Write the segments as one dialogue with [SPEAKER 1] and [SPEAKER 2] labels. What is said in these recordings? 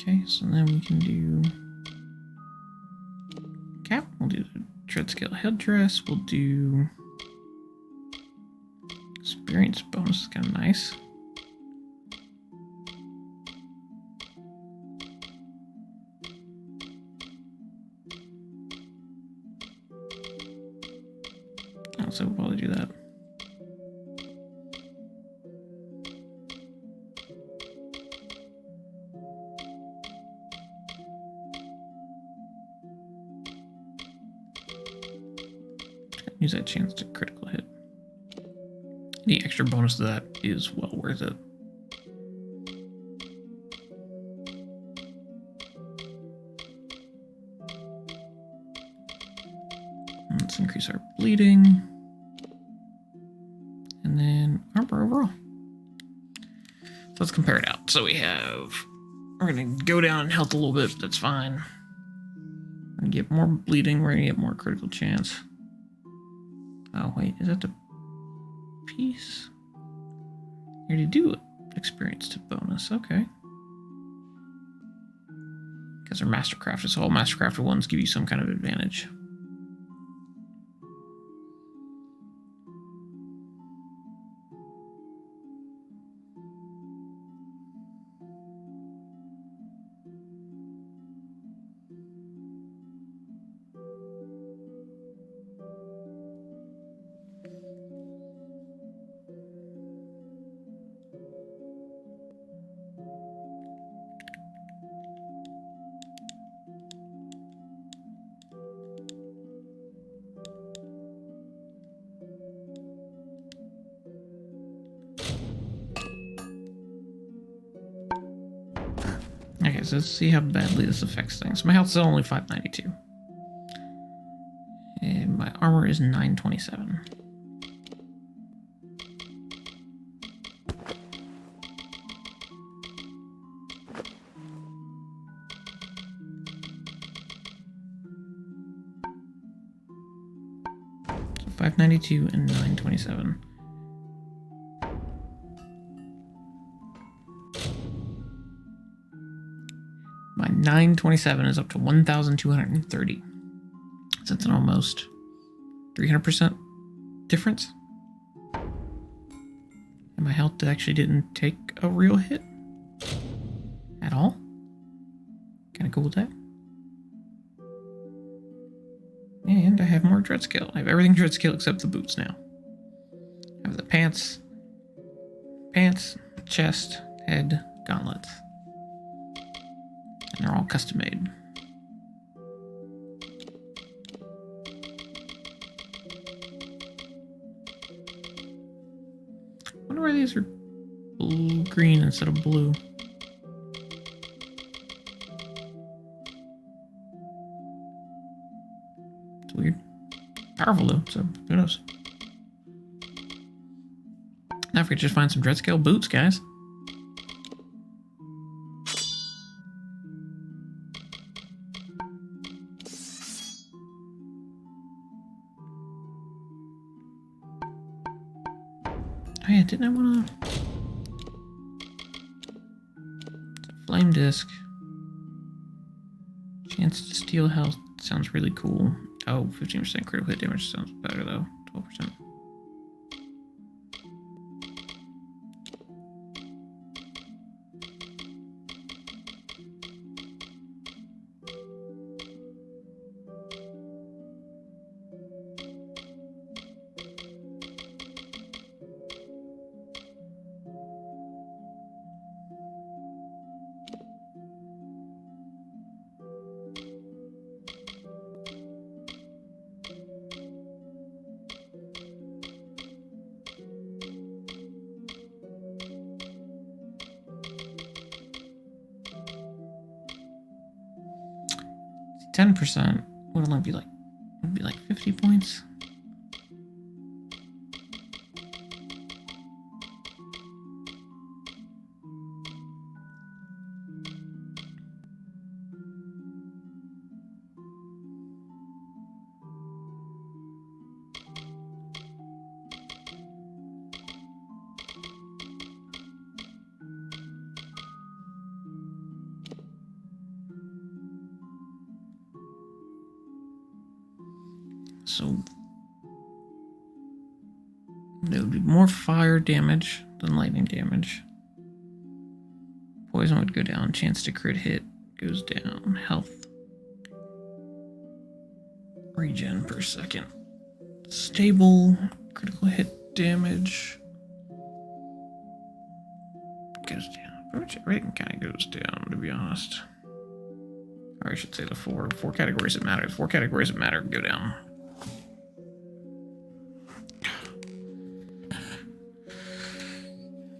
[SPEAKER 1] Okay, so then we can do cap. We'll do the tread scale headdress. We'll do experience bonus. Is kind of nice. So we'll probably do that. Use that chance to critical hit. Any extra bonus to that is well worth it. Let's increase our bleeding. And then armor overall. So let's compare it out. So we're going to go down in health a little bit, but that's fine. We're going to get more bleeding. We're going to get more critical chance. Oh, wait, is that the piece? You already do experience to bonus. Okay. Because they're mastercrafted, so all mastercrafted ones give you some kind of advantage. Okay, so let's see how badly this affects things. My health is only 592. And my armor is 927. So 592 and 927. My 927 is up to 1,230. So that's an almost 300% difference. And my health actually didn't take a real hit at all. Kind of cool with that. And I have more dread skill. I have everything dread skill except the boots now. I have the pants, chest, head, gauntlets. And they're all custom made. I wonder why these are green instead of blue. It's weird. Powerful though, so who knows? Now if we could just find some dread scale boots, guys. Oh yeah, didn't I want to... Flame disc. Chance to steal health sounds really cool. Oh, 15% critical hit damage sounds better though. 12%. See, 10% would only be like 50 points. So there would be more fire damage than lightning damage. Poison would go down. Chance to crit hit goes down. Health. Regen per second. Stable. Critical hit damage goes down. Pretty much everything kind of goes down, to be honest. Or I should say the four categories that matter. The 4 categories that matter go down.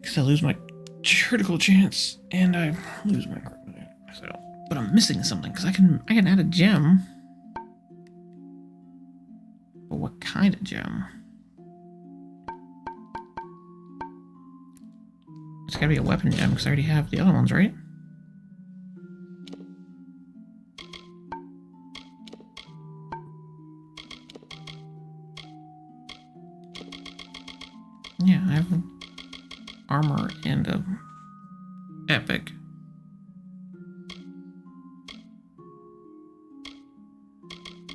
[SPEAKER 1] Because I lose my critical chance and I lose my critical chance. So, but I'm missing something because I can add a gem. But what kind of gem? It's gotta be a weapon gem because I already have the other ones, right? Yeah, I have armor and a epic.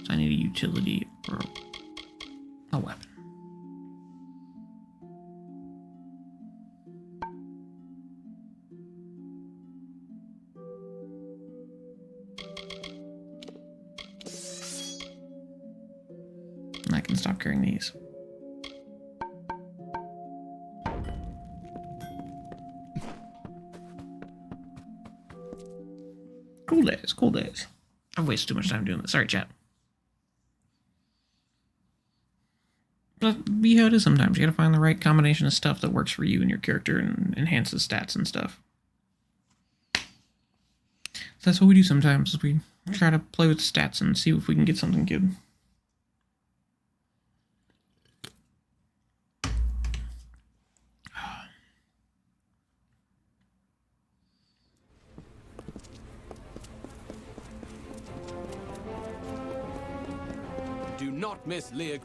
[SPEAKER 1] So I need a utility or a weapon. And I can stop carrying these. Cool days, cool days. I've wasted too much time doing this. Sorry, chat. But be how it is sometimes. You gotta find the right combination of stuff that works for you and your character and enhances stats and stuff. So that's what we do sometimes. We try to play with stats and see if we can get something good.
[SPEAKER 2] Do not miss Lear.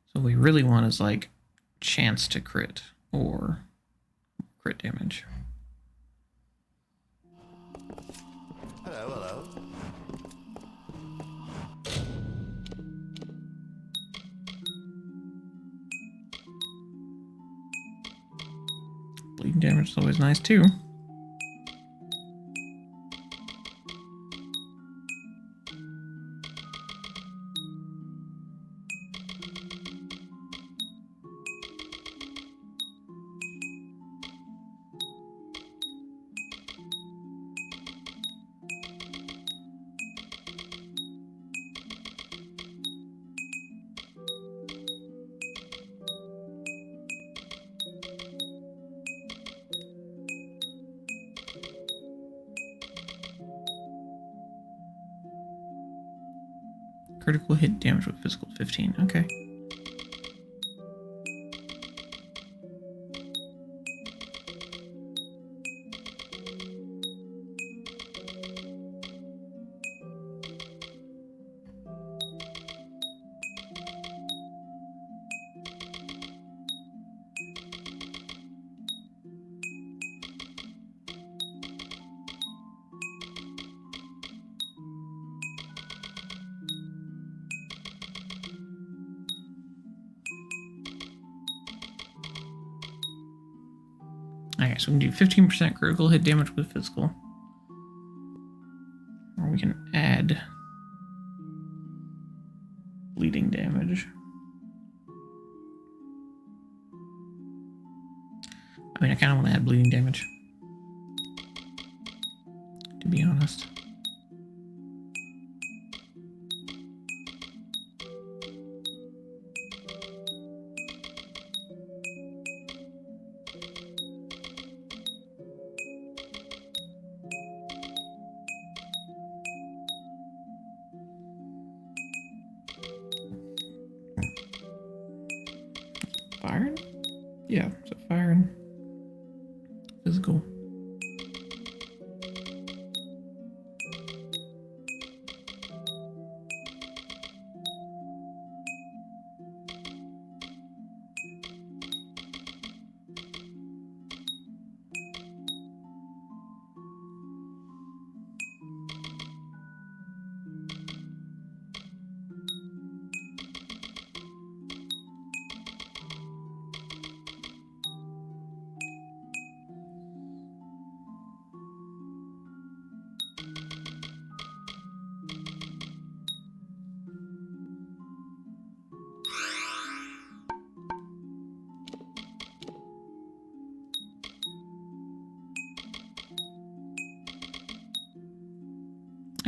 [SPEAKER 1] So what we really want is like chance to crit or crit damage.
[SPEAKER 3] Hello, hello.
[SPEAKER 1] Bleeding damage is always nice too. Critical hit damage with physical 15. Okay. Okay, so we can do 15% critical hit damage with physical. Or we can add bleeding damage. I mean, I kind of want to add bleeding damage, to be honest. Fire? Yeah, so fire and physical.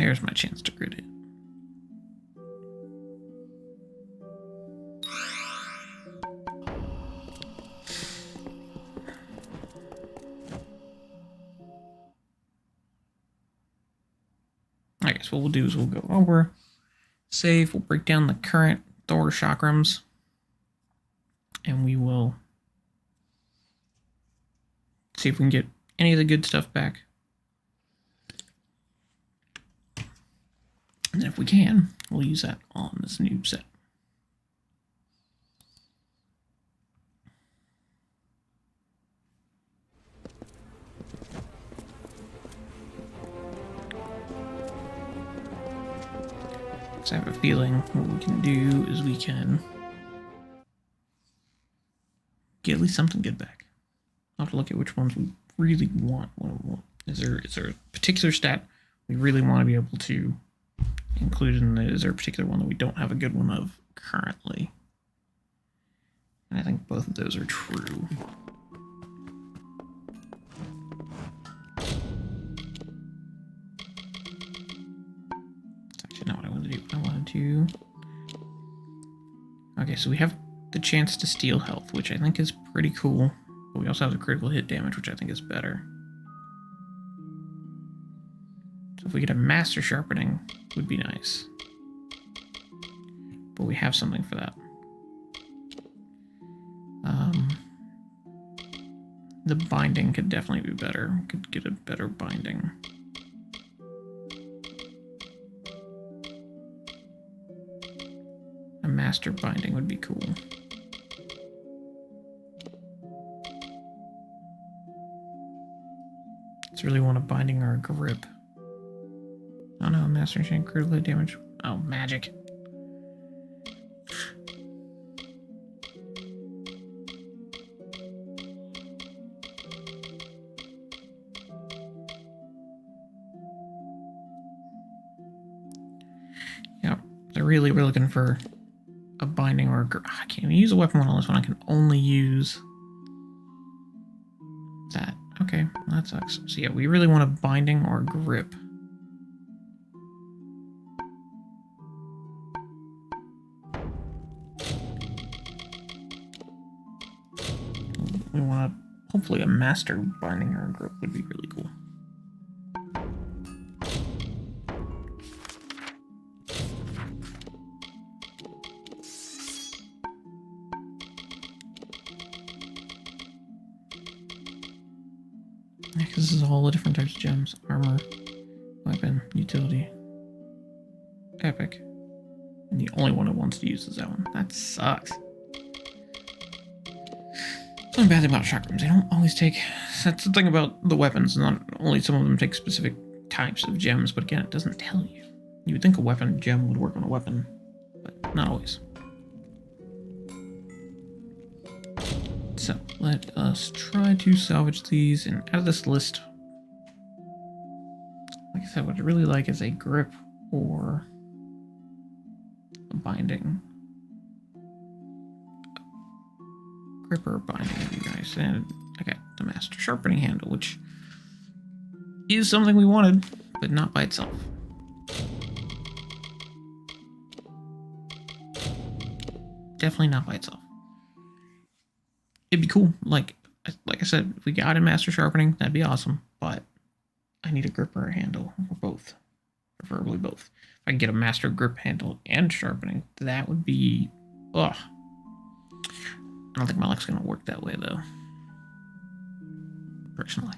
[SPEAKER 1] There's my chance to crit hit. I guess what we'll do is we'll go over, save, we'll break down the current Thor chakrams, and we will see if we can get any of the good stuff back. And if we can, we'll use that on this new set. So I have a feeling what we can do is we can get at least something good back. I'll have to look at which ones we really want. Is there a particular stat we really want to be able to include in it? Is there a particular one that we don't have a good one of currently? And I think both of those are true. That's actually not what I wanted to do. I wanted to... Okay, so we have the chance to steal health, which I think is pretty cool. But we also have the critical hit damage, which I think is better. So if we get a master sharpening, would be nice. But we have something for that. The binding could definitely be better. We could get a better binding. A master binding would be cool. It's really want a binding or a grip. Oh no, master chain critical hit damage. Oh, magic. Yep, they're really looking for a binding or a grip. I can't even use a weapon one on this one. I can only use that. Okay, well, that sucks. So yeah, we really want a binding or a grip. We want hopefully a master binding or a grip would be really cool. Yeah, because this is all the different types of gems. Armor, weapon, utility, epic. And the only one it wants to use is that one. That sucks. The only bad thing about chakrams, they don't always take... That's the thing about the weapons. Not only some of them take specific types of gems, but again, it doesn't tell you. You would think a weapon gem would work on a weapon, but not always. So, let us try to salvage these, and out of this list, like I said, what I really like is a grip or a binding. Grip or binding would be nice. And I got the master sharpening handle, which is something we wanted, but not by itself. Definitely not by itself. It'd be cool. Like I said, if we got a master sharpening, that'd be awesome. But I need a grip or a handle, or both. Preferably both. If I can get a master grip handle and sharpening, that would be... Ugh. I don't think my luck's gonna work that way, though. Personally.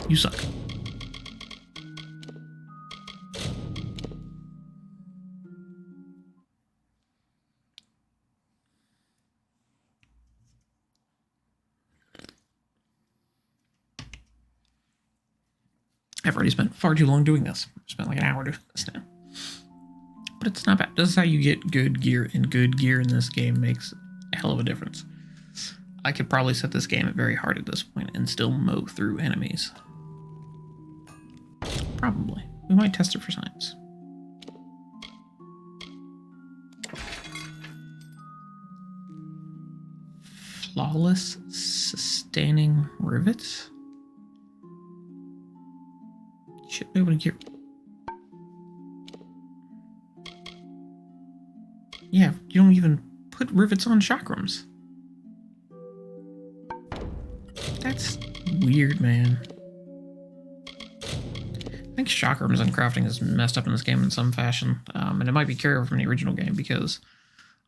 [SPEAKER 1] You suck. I've already spent far too long doing this. I've spent like an hour doing this now. But it's not bad. This is how you get good gear, and good gear in this game makes a hell of a difference. I could probably set this game at very hard at this point and still mow through enemies. Probably. We might test it for science. Flawless sustaining rivets? Should be able to get... Yeah, you don't even put rivets on chakrams. That's weird, man. I think chakrams and crafting is messed up in this game in some fashion. And it might be carried over from the original game because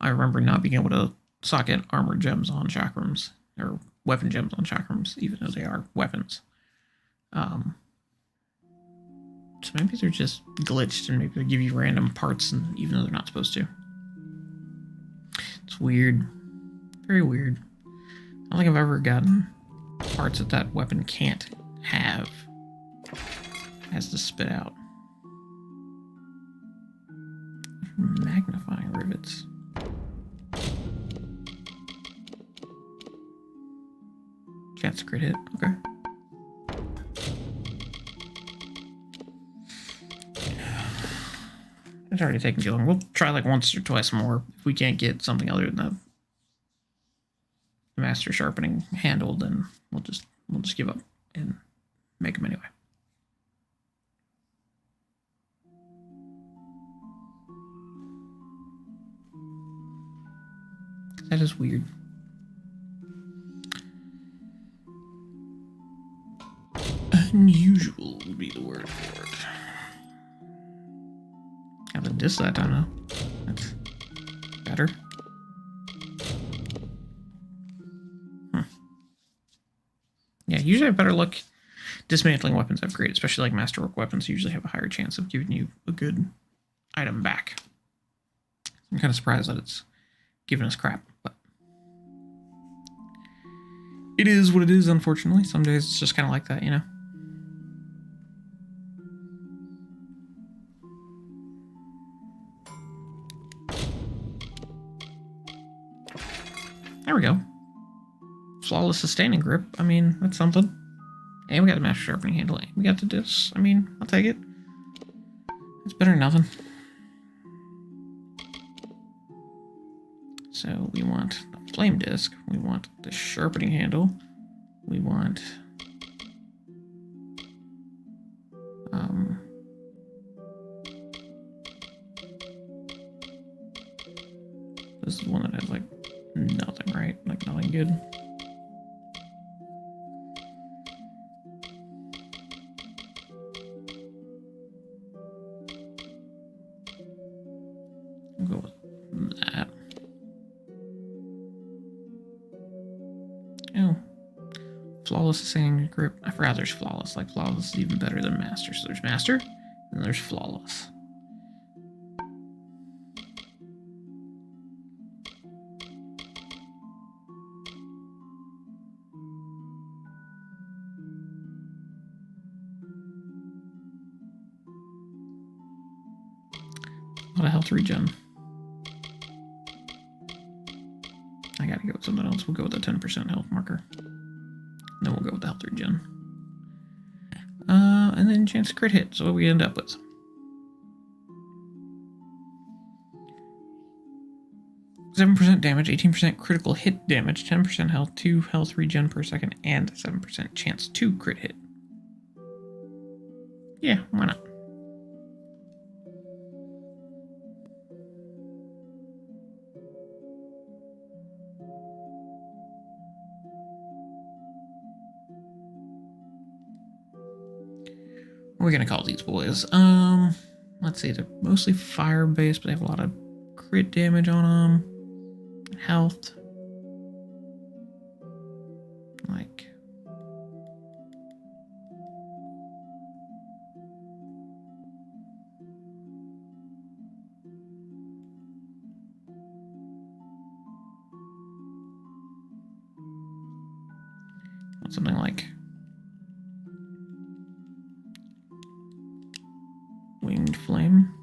[SPEAKER 1] I remember not being able to socket armor gems on chakrams, or weapon gems on chakrams, even though they are weapons. So maybe they're just glitched and maybe they give you random parts and even though they're not supposed to. It's weird. Very weird. I don't think I've ever gotten parts that that weapon can't have. It has to spit out. Magnifying rivets. Chance crit hit. Okay. It's already taken too long. We'll try like once or twice more. If we can't get something other than the master sharpening handle, then we'll just give up and make them anyway. That is weird. Unusual would be the word for it. Got a diss that time though. That's better. Yeah, usually I have better luck dismantling weapons I've created, especially like masterwork weapons usually have a higher chance of giving you a good item back. I'm kind of surprised that it's giving us crap, but it is what it is, unfortunately. Some days it's just kind of like that, you know? There we go. Flawless sustaining grip. I mean, that's something. And we got the master sharpening handle. We got the disc. I mean, I'll take it. It's better than nothing. So we want the flame disc. We want the sharpening handle. We want this is one that has like nothing, right? Like nothing good. We'll go with that. Oh. Flawless sustaining grip. I forgot there's flawless. Like flawless is even better than master. So there's master, and there's flawless. A lot of health regen. I gotta go with something else. We'll go with the 10% health marker. Then we'll go with the health regen. And then chance to crit hit. So what we end up with. %7 damage, 18% critical hit damage, 10% health, 2 health regen per second, and 7% chance to crit hit. Yeah, why not? What are we gonna call these boys? Let's see, they're mostly fire-based, but they have a lot of crit damage on them. Health. Like... something like... Winged Flame.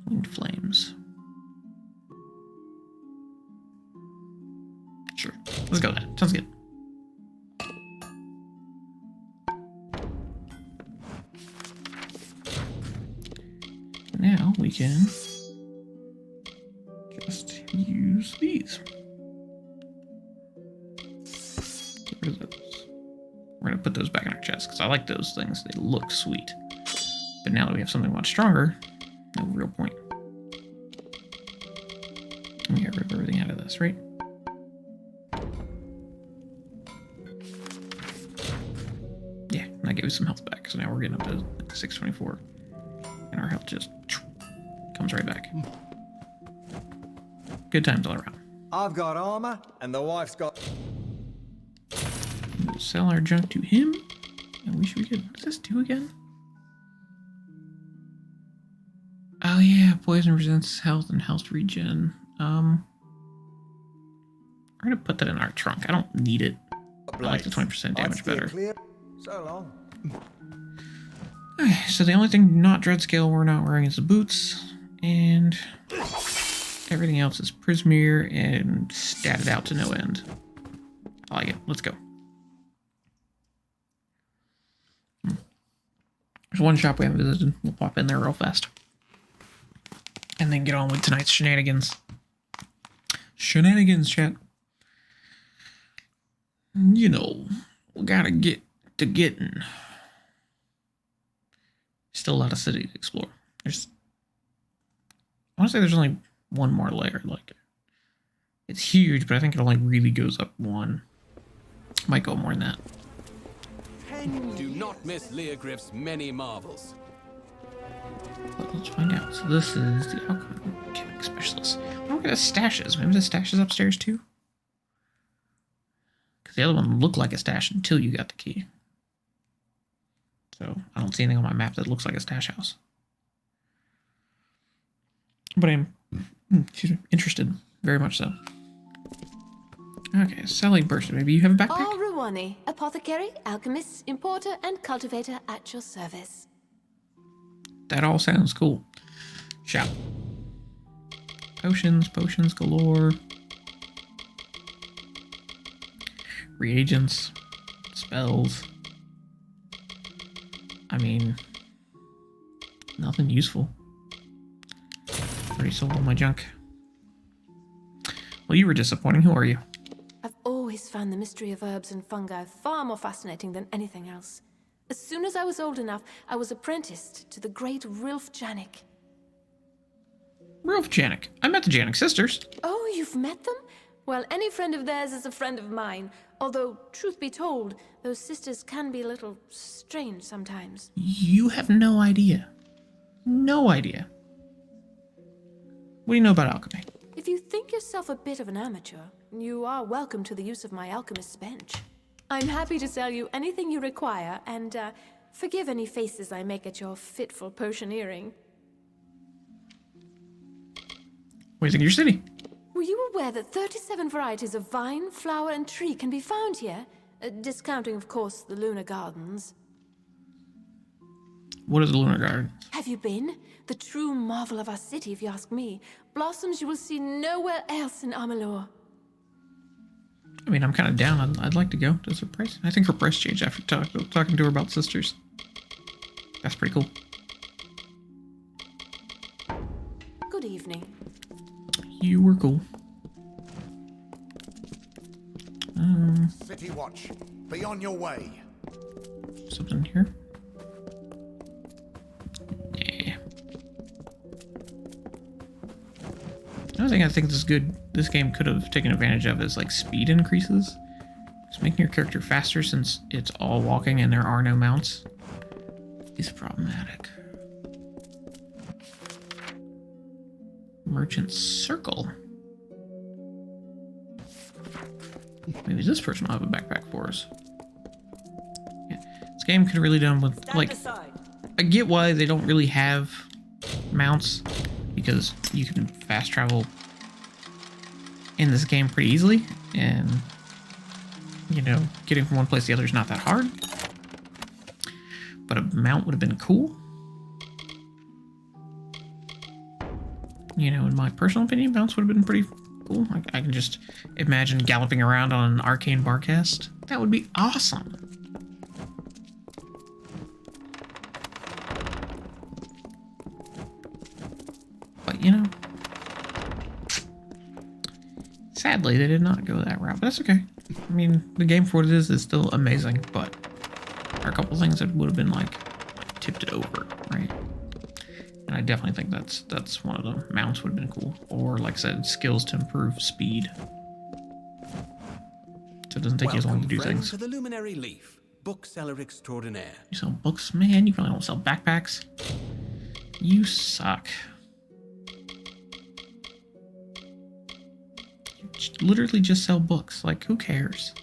[SPEAKER 1] Winged Flames. Sure. Let's go with that. Sounds good. we can just use these. Get rid of those. We're going to put those back in our chest because I like those things. They look sweet. But now that we have something much stronger, no real point. Let me get rid of everything out of this, right? Yeah, and that gave us some health back. So now we're getting up to 624. And our health just comes right back. Good times all around.
[SPEAKER 4] I've got armor, and the wife's got...
[SPEAKER 1] We'll sell our junk to him. And we should be good. What does this do again? Oh yeah, poison resents health and health regen. We're gonna put that in our trunk. I don't need it. I like the 20% damage better.
[SPEAKER 4] Clear. So long.
[SPEAKER 1] Okay, so the only thing not dread scale we're not wearing is the boots, and everything else is Prismeer and statted out to no end. I like it. Let's go. There's one shop we haven't visited. We'll pop in there real fast. And then get on with tonight's shenanigans. Shenanigans, chat. You know, we gotta get to getting. Still a lot of city to explore. I want to say there's only one more layer. Like, it's huge, but I think it only really goes up one. Might go more than that.
[SPEAKER 2] Do not miss Leogriff's many marvels.
[SPEAKER 1] But let's find out. So this is the alchemic specialist. I wonder where the stash is. Maybe the stash is upstairs too? Because the other one looked like a stash until you got the key. So I don't see anything on my map that looks like a stash house. But I'm interested. Very much so. Okay, selling person. Maybe you have a backpack?
[SPEAKER 5] Ruwani, apothecary, alchemist, importer, and cultivator at your service.
[SPEAKER 1] That all sounds cool. Shop. Potions galore. Reagents. Spells. I mean, nothing useful. Already sold all my junk. Well, you were disappointing. Who are you?
[SPEAKER 5] I've always found the mystery of herbs and fungi far more fascinating than anything else. As soon as I was old enough, I was apprenticed to the great Rilf Janik.
[SPEAKER 1] Rilf Janik. I met the Janik sisters.
[SPEAKER 5] Oh, you've met them? Well, any friend of theirs is a friend of mine. Although, truth be told, those sisters can be a little strange sometimes.
[SPEAKER 1] You have no idea. No idea. What do you know about alchemy?
[SPEAKER 5] If you think yourself a bit of an amateur, you are welcome to the use of my alchemist's bench. I'm happy to sell you anything you require, and forgive any faces I make at your fitful potioneering.
[SPEAKER 1] What do you think of your city?
[SPEAKER 5] Were you aware that 37 varieties of vine, flower, and tree can be found here? Discounting, of course, the lunar gardens.
[SPEAKER 1] What is the lunar garden?
[SPEAKER 5] Have you been? The true marvel of our city, if you ask me. Blossoms you will see nowhere else in Amalur.
[SPEAKER 1] I mean, I'm kind of down. I'd like to go. Does her price? I think her price changed after talking to her about sisters. That's pretty cool.
[SPEAKER 5] Good evening.
[SPEAKER 1] You were cool.
[SPEAKER 3] City watch. Be on your way.
[SPEAKER 1] Something here? Yeah. Another thing I think this game could have taken advantage of is like speed increases. Just making your character faster since it's all walking and there are no mounts is problematic. Merchant Circle. Maybe this person will have a backpack for us. Yeah. This game could have really done with, like, I get why they don't really have mounts, because you can fast travel in this game pretty easily, and, you know, getting from one place to the other is not that hard. But a mount would have been cool. You know, in my personal opinion, mounts would have been pretty cool. I can just imagine galloping around on an arcane barcast. That would be awesome. Sadly, they did not go that route, but that's okay. I mean, the game for what it is still amazing, but there are a couple things that would have been like tipped it over, right? And I definitely think that's one of them. Mounts would have been cool, or like I said, skills to improve speed, so it doesn't take you as long to do things.
[SPEAKER 2] To the Luminary Leaf, bookseller extraordinaire.
[SPEAKER 1] You sell books, man. You probably don't sell backpacks. You suck. You literally just sell books. Like, who cares?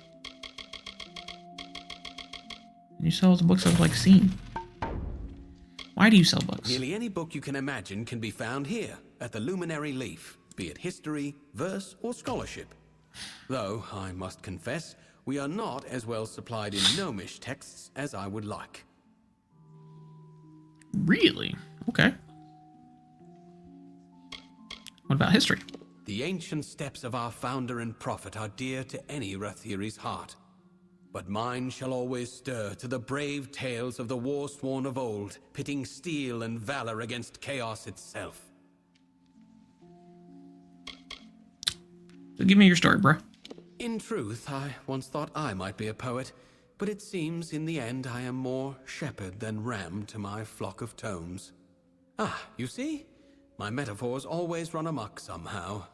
[SPEAKER 1] And you sell the books I've like seen. Why do you sell books?
[SPEAKER 2] Nearly any book you can imagine can be found here at the Luminary Leaf, be it history, verse, or scholarship. Though, I must confess, we are not as well supplied in gnomish texts as I would like.
[SPEAKER 1] Really? Okay. What about history?
[SPEAKER 2] The ancient steps of our founder and prophet are dear to any Rathiri's heart. But mine shall always stir to the brave tales of the war-sworn of old, pitting steel and valor against chaos itself.
[SPEAKER 1] So give me your story, bruh.
[SPEAKER 2] In truth, I once thought I might be a poet, but it seems in the end I am more shepherd than ram to my flock of tomes. Ah, you see? My metaphors always run amok somehow.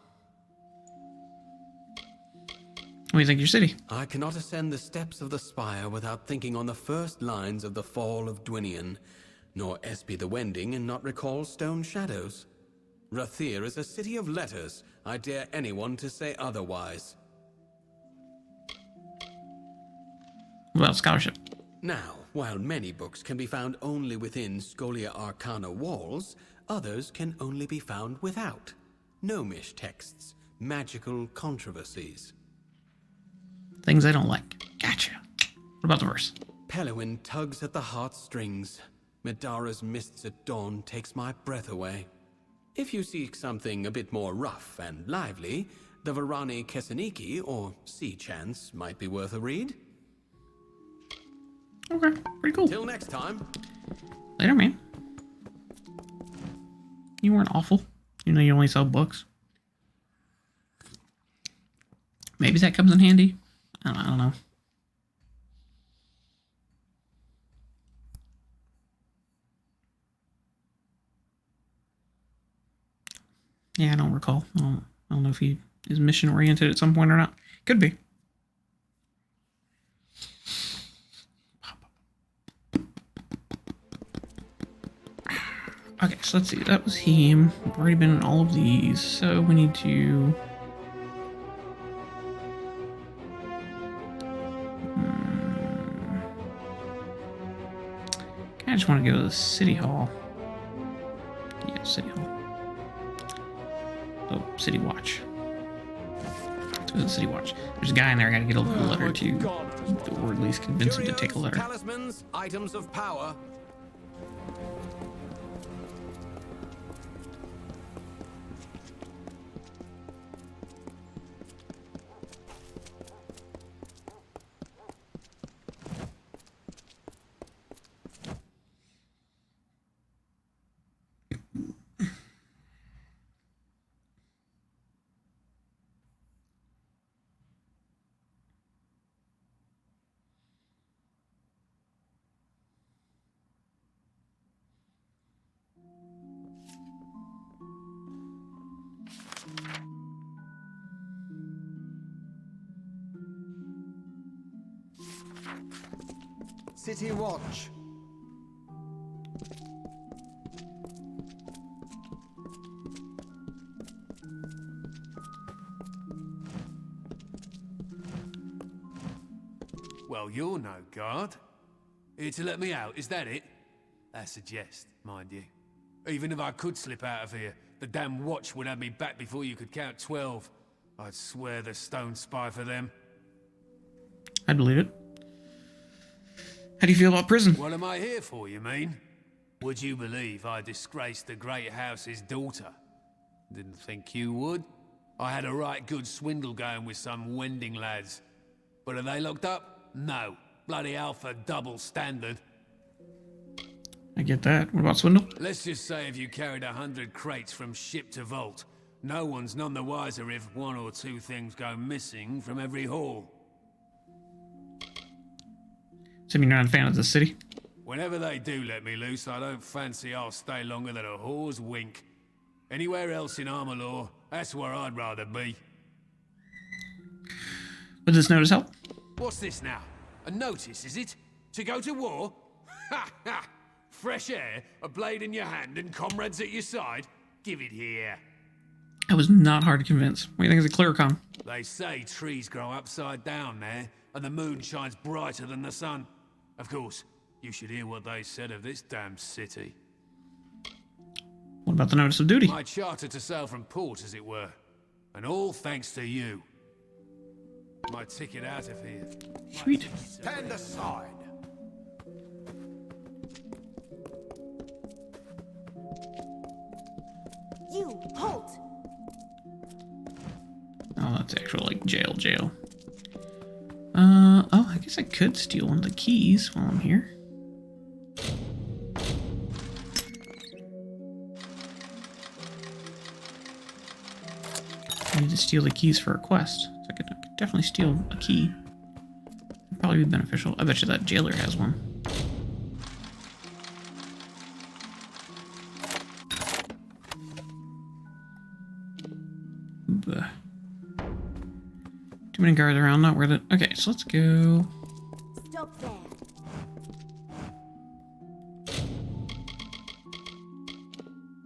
[SPEAKER 1] What do you think of your city?
[SPEAKER 2] I cannot ascend the steps of the spire without thinking on the first lines of the Fall of Dwinian, nor espy the Wending and not recall Stone Shadows. Rathir is a city of letters. I dare anyone to say otherwise.
[SPEAKER 1] What about scholarship?
[SPEAKER 2] Now, while many books can be found only within Scholia Arcana walls, others can only be found without. Gnomish texts, magical controversies.
[SPEAKER 1] Things I don't like. Gotcha. What about the verse?
[SPEAKER 2] Pelewin tugs at the heartstrings. Medara's mists at dawn takes my breath away. If you seek something a bit more rough and lively, the Varani Kesseniki or Sea Chance might be worth a read.
[SPEAKER 1] Okay, pretty cool.
[SPEAKER 2] Till next time.
[SPEAKER 1] Later, man. You weren't awful. You know you only sell books. Maybe that comes in handy. I don't know. Yeah, I don't recall. I don't know if he is mission oriented at some point or not. Could be. Okay, so let's see. That was him. We've already been in all of these, so we need to... I just want to go to the City Hall. Yeah, City Hall. Oh, City Watch. Let's go to the City Watch. There's a guy in there. I gotta get a letter to, or at least convince him to take a letter.
[SPEAKER 2] Talismans, items of power.
[SPEAKER 4] City Watch.
[SPEAKER 6] Well, you're no guard. Here to let me out, is that it? That's a jest, mind you. Even if I could slip out of here, the damn watch would have me back before you could count 12. I'd swear the stone spy for them.
[SPEAKER 1] I believe it. How do you feel about prison?
[SPEAKER 6] What am I here for, you mean? Would you believe I disgraced the great house's daughter? Didn't think you would. I had a right good swindle going with some Wending lads. But are they locked up? No. Bloody Alpha double standard.
[SPEAKER 1] I get that. What about swindle?
[SPEAKER 6] Let's just say if you carried 100 crates from ship to vault, no one's none the wiser if one or two things go missing from every haul.
[SPEAKER 1] So you're not a fan of the city?
[SPEAKER 6] Whenever they do let me loose, I don't fancy I'll stay longer than a whore's wink. Anywhere else in Amalur, that's where I'd rather be.
[SPEAKER 1] Would this notice help?
[SPEAKER 6] What's this now? A notice, is it? To go to war? Ha ha! Fresh air, a blade in your hand, and comrades at your side? Give it here.
[SPEAKER 1] I was not hard to convince. What do you think is a clear-com?
[SPEAKER 6] They say trees grow upside down there, and the moon shines brighter than the sun. Of course, you should hear what they said of this damn city.
[SPEAKER 1] What about the notice of duty?
[SPEAKER 6] My charter to sail from port, as it were. And all thanks to you. My ticket out of here.
[SPEAKER 1] Sweet.
[SPEAKER 3] Stand aside.
[SPEAKER 5] You, halt!
[SPEAKER 1] Oh, that's actual, like, jail. Oh, I guess I could steal one of the keys while I'm here. I need to steal the keys for a quest. So I could definitely steal a key. It'd probably be beneficial. I bet you that jailer has one. Bleh. Too many guards around, not worth it. Okay, so let's go.
[SPEAKER 5] Stop there.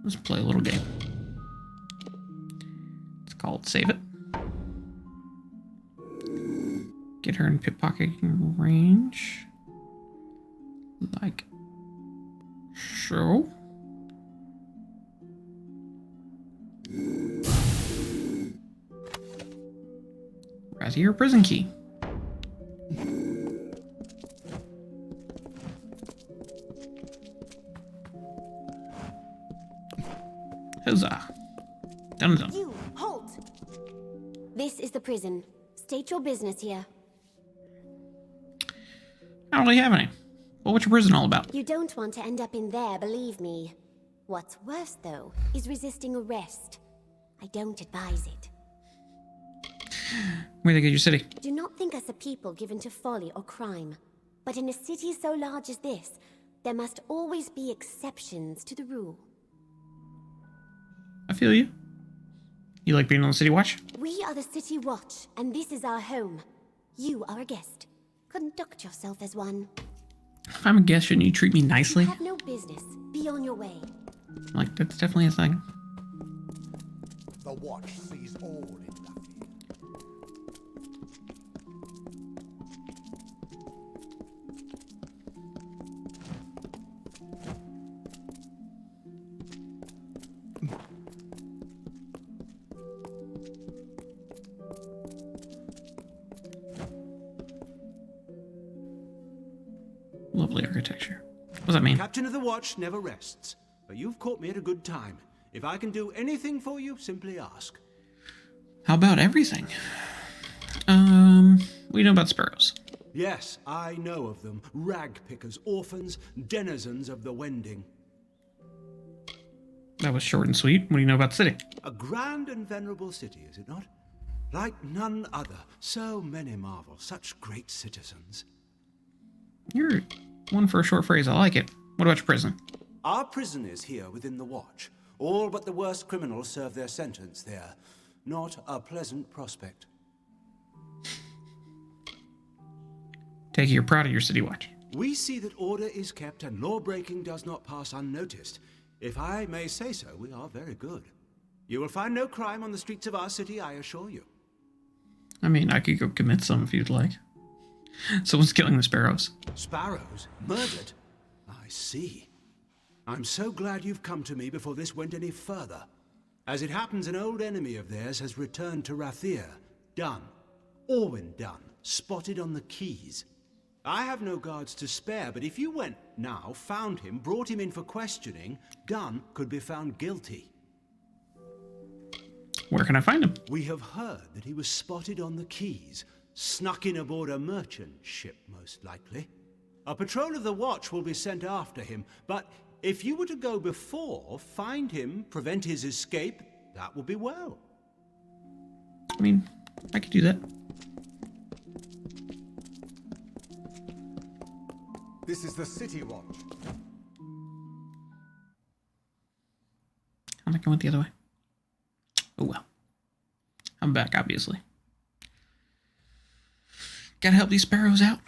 [SPEAKER 1] Let's play a little game. It's called Save It. Get her in pickpocketing range. Like so. Right here, prison key. Huzzah. Done.
[SPEAKER 7] You, halt! This is the prison. State your business here.
[SPEAKER 1] I don't really have any. Well, what's your prison all about?
[SPEAKER 7] You don't want to end up in there, believe me. What's worse, though, is resisting arrest. I don't advise it.
[SPEAKER 1] Where do they get your city?
[SPEAKER 7] Do not think us a people given to folly or crime. But in a city so large as this, there must always be exceptions to the rule.
[SPEAKER 1] I feel you. You like being on the City Watch?
[SPEAKER 7] We are the City Watch, and this is our home. You are a guest. Conduct yourself as one.
[SPEAKER 1] If I'm a guest, shouldn't you treat me nicely?
[SPEAKER 7] You have no business. Be on your way.
[SPEAKER 1] Like, that's definitely a thing.
[SPEAKER 3] The watch sees all in Rader.
[SPEAKER 1] Lovely architecture. What does that mean?
[SPEAKER 8] Captain of the watch never rests, but you've caught me at a good time. If I can do anything for you, simply ask.
[SPEAKER 1] How about everything? What do you know about sparrows?
[SPEAKER 8] Yes, I know of them. Rag pickers, orphans, denizens of the Wending.
[SPEAKER 1] That was short and sweet. What do you know about the city?
[SPEAKER 8] A grand and venerable city, is it not? Like none other. So many marvels, such great citizens.
[SPEAKER 1] You're one for a short phrase. I like it. What about your prison?
[SPEAKER 8] Our prison is here within the watch. All but the worst criminals serve their sentence there. Not a pleasant prospect.
[SPEAKER 1] Take it you're proud of your City Watch.
[SPEAKER 8] We see that order is kept and law-breaking does not pass unnoticed. If I may say so, we are very good. You will find no crime on the streets of our city, I assure you.
[SPEAKER 1] I mean, I could go commit some if you'd like. Someone's killing the sparrows.
[SPEAKER 8] Sparrows? Murdered? I see. I'm so glad you've come to me before this went any further. As it happens, an old enemy of theirs has returned to Rader. Dunn. Orwin Dunn. Spotted on the quays. I have no guards to spare, but if you went now, found him, brought him in for questioning, Dunn could be found guilty.
[SPEAKER 1] Where can I find him?
[SPEAKER 8] We have heard that he was spotted on the quays, snuck in aboard a merchant ship, most likely. A patrol of the watch will be sent after him, but if you were to go before, find him, prevent his escape, That will be well.
[SPEAKER 1] I mean, I could do that.
[SPEAKER 3] This is the City Watch.
[SPEAKER 1] I'm not going the other way. Oh well. I'm back, obviously. Gotta help these sparrows out.